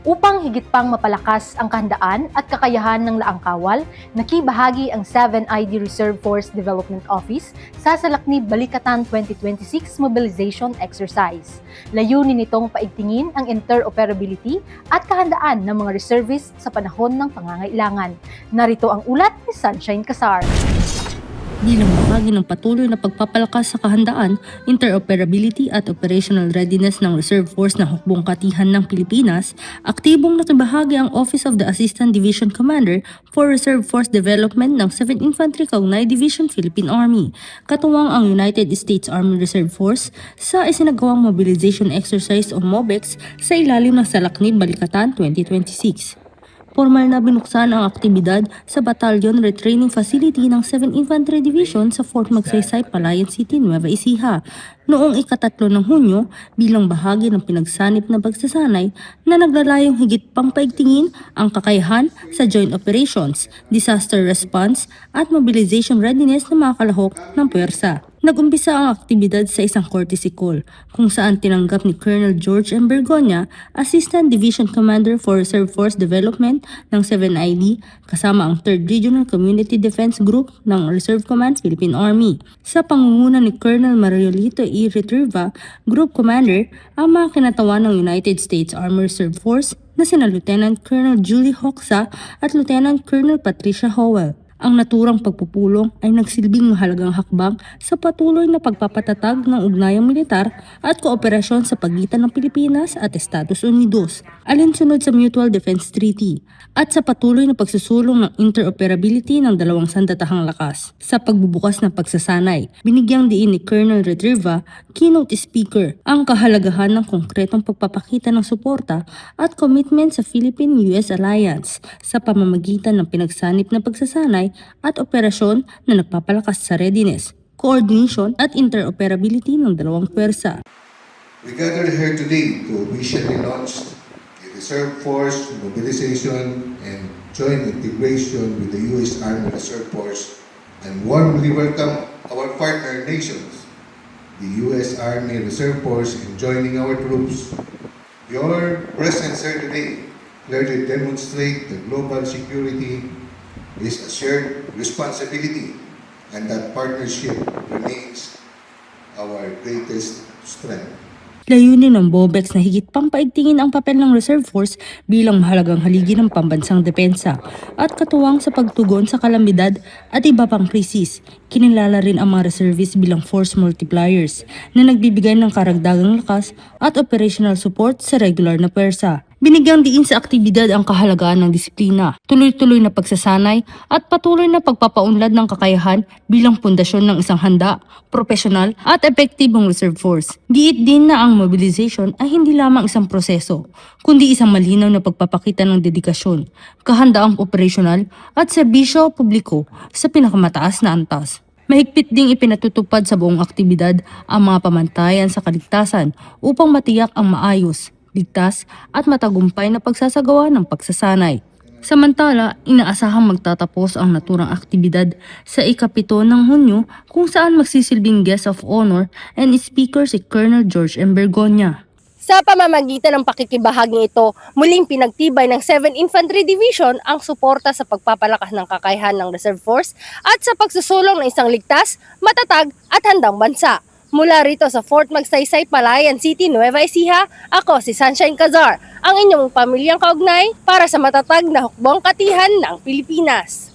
Upang higit pang mapalakas ang kahandaan at kakayahan ng Laang Kawal, nakibahagi ang 7ID Reserve Force Development Office sa Salaknib Balikatan 2026 Mobilization Exercise. Layunin nitong paigtingin ang interoperability at kahandaan ng mga reservists sa panahon ng pangangailangan. Narito ang ulat ni Sunshine Casar. Bilang bahagi ng patuloy na pagpapalakas sa kahandaan, interoperability at operational readiness ng Reserve Force ng Hukbong Katihan ng Pilipinas, aktibong nakibahagi ang Office of the Assistant Division Commander for Reserve Force Development ng 7th Infantry Kaugnay Division Philippine Army, katuwang ang United States Army Reserve Force sa isinagawang mobilization exercise o MOBEX sa ilalim ng Salaknib Balikatan 2026. Formal na binuksan ang aktibidad sa Battalion Retraining Facility ng 7th Infantry Division sa Fort Magsaysay, Palayan City, Nueva Ecija noong ika-3 ng Hunyo bilang bahagi ng pinagsanip na pagsasanay na naglalayong higit pang paigtingin ang kakayahan sa joint operations, disaster response at mobilization readiness ng mga kalahok ng puwersa. Nag-umpisa ang aktibidad sa isang courtesy call kung saan tinanggap ni Colonel George M. Bergonya, Assistant Division Commander for Reserve Force Development ng 7ID kasama ang 3rd Regional Community Defense Group ng Reserve Command Philippine Army. Sa pangunguna ni Colonel Mariolito E. Retriva, Group Commander, ang mga kinatawan ng United States Army Reserve Force na sina Lieutenant Colonel Julie Hoxa at Lieutenant Colonel Patricia Howell. Ang naturang pagpupulong ay nagsilbing mahalagang hakbang sa patuloy na pagpapatatag ng ugnayang militar at kooperasyon sa pagitan ng Pilipinas at Estados Unidos, alinsunod sa Mutual Defense Treaty, at sa patuloy na pagsusulong ng interoperability ng dalawang sandatahang lakas. Sa pagbubukas ng pagsasanay, binigyang diin ni Colonel Retriva, keynote speaker, ang kahalagahan ng konkretong pagpapakita ng suporta at commitment sa Philippine-US Alliance sa pamamagitan ng pinagsanip na pagsasanay at operasyon na nagpapalakas sa readiness, coordination at interoperability ng dalawang puwersa. We gather here today to officially launch the Reserve Force mobilization and joint integration with the U.S. Army Reserve Force and warmly welcome our partner nations, the U.S. Army Reserve Force, in joining our troops. Your presence here today clearly demonstrates that global security is a shared responsibility and that partnership remains our greatest strength. Layunin ng MOBEX na higit pang paigtingin ang papel ng Reserve Force bilang mahalagang haligi ng pambansang depensa at katuwang sa pagtugon sa kalamidad at iba pang krisis. Kinilala rin ang mga reservists bilang force multipliers na nagbibigay ng karagdagang lakas at operational support sa regular na puwersa. Binigyang diin sa aktibidad ang kahalagahan ng disiplina, tuloy-tuloy na pagsasanay at patuloy na pagpapaunlad ng kakayahan bilang pundasyon ng isang handa, profesional at epektibong reserve force. Giit din na ang mobilization ay hindi lamang isang proseso, kundi isang malinaw na pagpapakita ng dedikasyon, kahandaang operasyonal at serbisyo publiko sa pinakamataas na antas. Mahigpit ding ipinatutupad sa buong aktibidad ang mga pamantayan sa kaligtasan upang matiyak ang maayos, ligtas at matagumpay na pagsasagawa ng pagsasanay. Samantala, inaasahang magtatapos ang naturang aktibidad sa ika-7 ng Hunyo kung saan magsisilbing guest of honor and speaker si Colonel George M. Bergonya. Sa pamamagitan ng pakikibahaging ito, muling pinagtibay ng 7th Infantry Division ang suporta sa pagpapalakas ng kakayahan ng Reserve Force at sa pagsusulong ng isang ligtas, matatag at handang bansa. Mula rito sa Fort Magsaysay, Palayan City, Nueva Ecija, ako si Sunshine Casar, ang inyong pamilyang kaugnay para sa matatag na hukbong katihan ng Pilipinas.